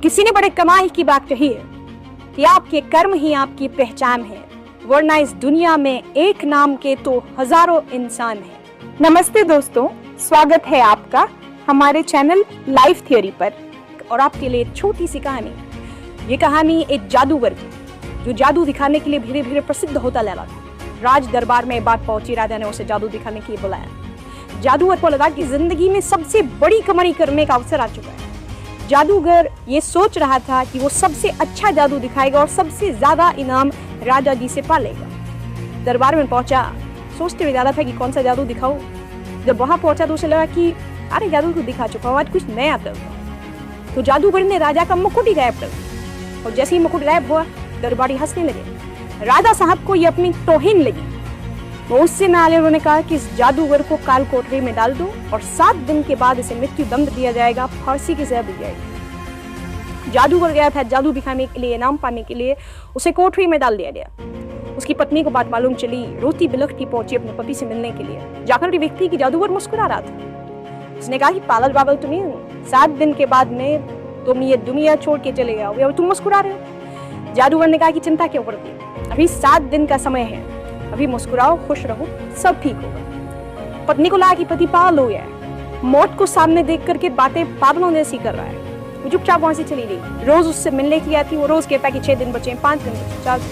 किसी ने बड़े कमाल की बात कही है कि आपके कर्म ही आपकी पहचान है, वरना इस दुनिया में एक नाम के तो हजारों इंसान हैं। नमस्ते दोस्तों, स्वागत है आपका हमारे चैनल लाइफ थ्योरी पर। और आपके लिए छोटी सी कहानी। ये कहानी एक जादूगर की, जो जादू दिखाने के लिए धीरे धीरे प्रसिद्ध होता लगा। राज दरबार में बात पहुंची, राजा ने उसे जादू दिखाने के लिए बुलाया। जादूगर को लगा कि जिंदगी में सबसे बड़ी कमाई करने का अवसर आ चुका है। जादूगर ये सोच रहा था कि वो सबसे अच्छा जादू दिखाएगा और सबसे ज्यादा इनाम राजा जी से पालेगा। दरबार में पहुंचा, सोचते हुए ज्यादा था कि कौन सा जादू दिखाऊं। जब वहां पहुंचा तो उसे लगा कि अरे जादू तो दिखा चुका हूं, आज कुछ नया करूंगा। तो जादूगर ने राजा का मुकुट ही गायब कर दिया और जैसे ही मुकुट गायब हुआ, दरबारी हंसने लगे। राजा साहब को ये अपनी तौहीन लगी। वो उससे नाले उन्होंने कहा कि इस जादूगर को काल कोठरी में डाल दो और 7 दिन के बाद इसे मृत्यु दंड दिया जाएगा, फांसी की सजा दी जाएगी। जादूगर गया था जादू दिखाने के लिए, इनाम पाने के लिए, उसे कोठरी में डाल दिया गया। उसकी पत्नी को बात मालूम चली, रोती बिलखती पहुंची अपने पति से मिलने के लिए। जाकर व्यक्ति की जादूगर मुस्कुरा रहा था। उसने कहा कि पागल बाबल तुम ही हो, 7 दिन के बाद में तुम ये दुनिया छोड़ के चले जाओगे और तुम मुस्कुरा रहे हो। जादूगर ने कहा कि चिंता क्यों करती, अभी 7 दिन का समय है, अभी मुस्कुराओ, खुश रहो, सब ठीक होगा। पत्नी को लगा कि पति पागल हो गया है, मौत को सामने देख करके बातें पागलों जैसी कर रहा है। वो चुपचाप वहां से चली गई। रोज उससे मिलने की आती, वो रोज कहता कि 6 दिन बचे, 5 दिन बचे, 4 दिन।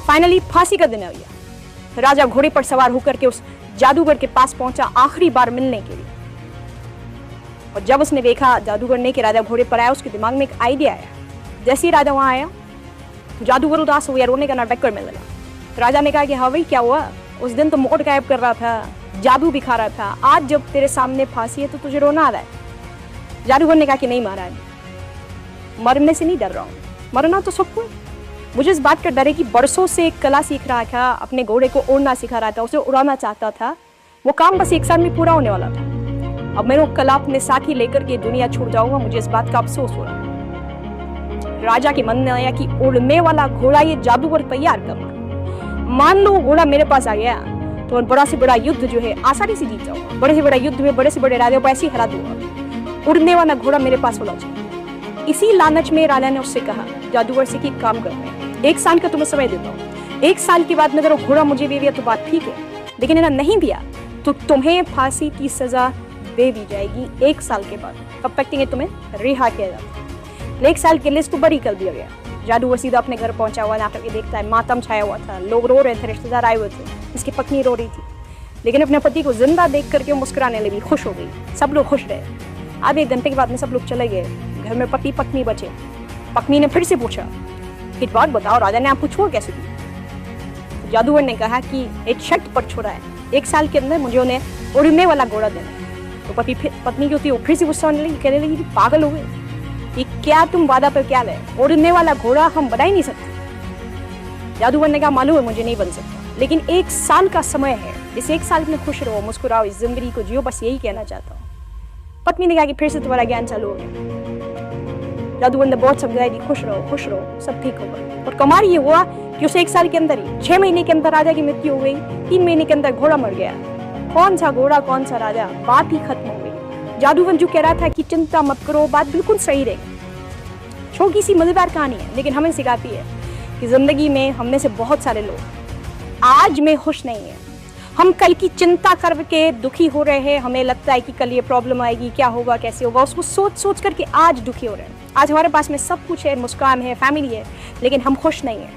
फाइनली फांसी का दिन आ गया। राजा घोड़े पर सवार होकर के उस जादूगर के पास पहुंचा आखिरी बार मिलने के लिए। और जब उसने देखा जादूगर ने कि राजा घोड़े पर आया, उसके दिमाग में एक आइडिया आया। जैसे ही राजा वहां आया तो जादूगर उदास हो गया, रोने का नाटक करने लगा। राजा ने कहा कि हाँ भाई क्या हुआ, उस दिन तो मुकुट गायब कर रहा था, जादू दिखा रहा था, आज जब तेरे सामने फांसी है तो तुझे रोना आ रहा है। जादूगर ने कहा कि नहीं महाराज, मरने से नहीं डर रहा हूँ, मरना तो सबको है। मुझे इस बात का डर है कि बरसों से एक कला सीख रहा था, अपने घोड़े को उड़ना सिखा रहा था, उसे उड़ाना चाहता था। वो काम बस 1 साल में पूरा होने वाला था। अब मैं वो कला अपने साथ ही लेकर के दुनिया छोड़ जाऊंगा, मुझे इस बात का अफसोस हो रहा है। राजा के मन में आया कि उड़ने वाला घोड़ा ये जादूगर तैयार करना, मान लो घोड़ा मेरे पास आ गया तो बड़ा से बड़ा युद्ध जो है आसानी से जीत जाऊंगा। बड़े से बड़ा युद्ध में बड़े से बड़े राजा को ऐसे ही हरा दूंगा। उड़ने वाला घोड़ा मेरे पास होना चाहिए। इसी लालच में राजा ने उससे कहा जादूगर से कि काम कर रहे हैं, 1 साल का तुम्हें समय देता हूँ, 1 साल के बाद में अगर घोड़ा मुझे दे दिया तो बात ठीक है, लेकिन अगर नहीं दिया तो तुम्हें फांसी की सजा दे दी जाएगी 1 साल के बाद। तब तक के तुम्हें रिहा किया जाता। 1 साल के लिए इसको बरी कर दिया गया। जादूगर सीधा अपने घर पहुंचा हुआ, नाटक ये देखता है, मातम छाया हुआ था, लोग रो रहे थे, रिश्तेदार आए हुए थे, इसकी पत्नी रो रही थी, लेकिन अपने पति को जिंदा देख करके मुस्कुराने लगी, खुश हो गई। सब लोग खुश रहे। अब 1 घंटे के बाद में सब लोग चले गए, घर में पति पत्नी बचे। पत्नी ने फिर से पूछा कि बात बताओ, राजा ने आपको छोड़ कैसे दी? जादूगर ने कहा कि एक शर्त पर छोड़ा है, 1 साल के अंदर मुझे उन्हें उड़ने वाला घोड़ा देना। तो पत्नी जो थी वो फिर से गुस्सा होने लगी, कहने लगी पागल हो गए, कि क्या तुम वादा पर क्या ले, उड़ने वाला घोड़ा हम बना ही नहीं सकते। जादूगर ने कहा मालूम है मुझे नहीं बन सकता, लेकिन 1 साल का समय है, इस 1 साल में खुश रहो, मुस्कुराओ, इस जिंदगी को जियो, बस यही कहना चाहता हूँ। पत्नी ने कहा कि फिर से तुम्हारा ज्ञान चालू हो गया। जादूगर ने बहुत समझाया कि खुश रहो, सब ठीक होगा। और कमाल ये हुआ कि उसे 1 साल के अंदर ही 6 महीने के अंदर राजा की मृत्यु हो गई, 3 महीने के अंदर घोड़ा मर गया। कौन सा घोड़ा कौन सा राजा, बात ही खत्म हो गई। जादूगर जो कह रहा था कि चिंता मत करो, बात बिल्कुल सही रहेगी। छोटी सी मजेदार कहानी है, लेकिन हमें सिखाती है कि जिंदगी में हम में से बहुत सारे लोग आज में खुश नहीं है। हम कल की चिंता करके दुखी हो रहे हैं, हमें लगता है कि कल ये प्रॉब्लम आएगी, क्या होगा, कैसे होगा, उसको सोच सोच करके आज दुखी हो रहे हैं। आज हमारे पास में सब कुछ है, मुस्कान है, फैमिली है, लेकिन हम खुश नहीं हैं।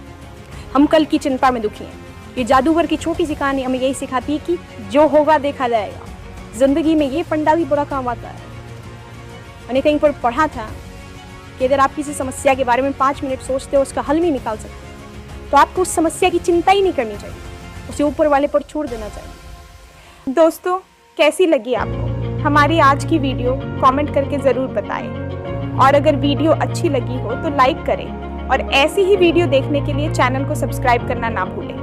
हम कल की चिंता में दुखी हैं। ये जादूगर की छोटी सी कहानी हमें यही सिखाती है कि जो होगा देखा जाएगा। जिंदगी में ये फंडा भी बड़ा काम आता है। मैंने कहीं पर पढ़ा था कि अगर आप किसी समस्या के बारे में 5 मिनट सोचते हो, उसका हल भी निकाल सकते हो, तो आपको उस समस्या की चिंता ही नहीं करनी चाहिए, उसे ऊपर वाले पर छोड़ देना चाहिए। दोस्तों, कैसी लगी आपको हमारी आज की वीडियो, कमेंट करके ज़रूर बताएं। और अगर वीडियो अच्छी लगी हो तो लाइक करें और ऐसी ही वीडियो देखने के लिए चैनल को सब्सक्राइब करना ना भूलें।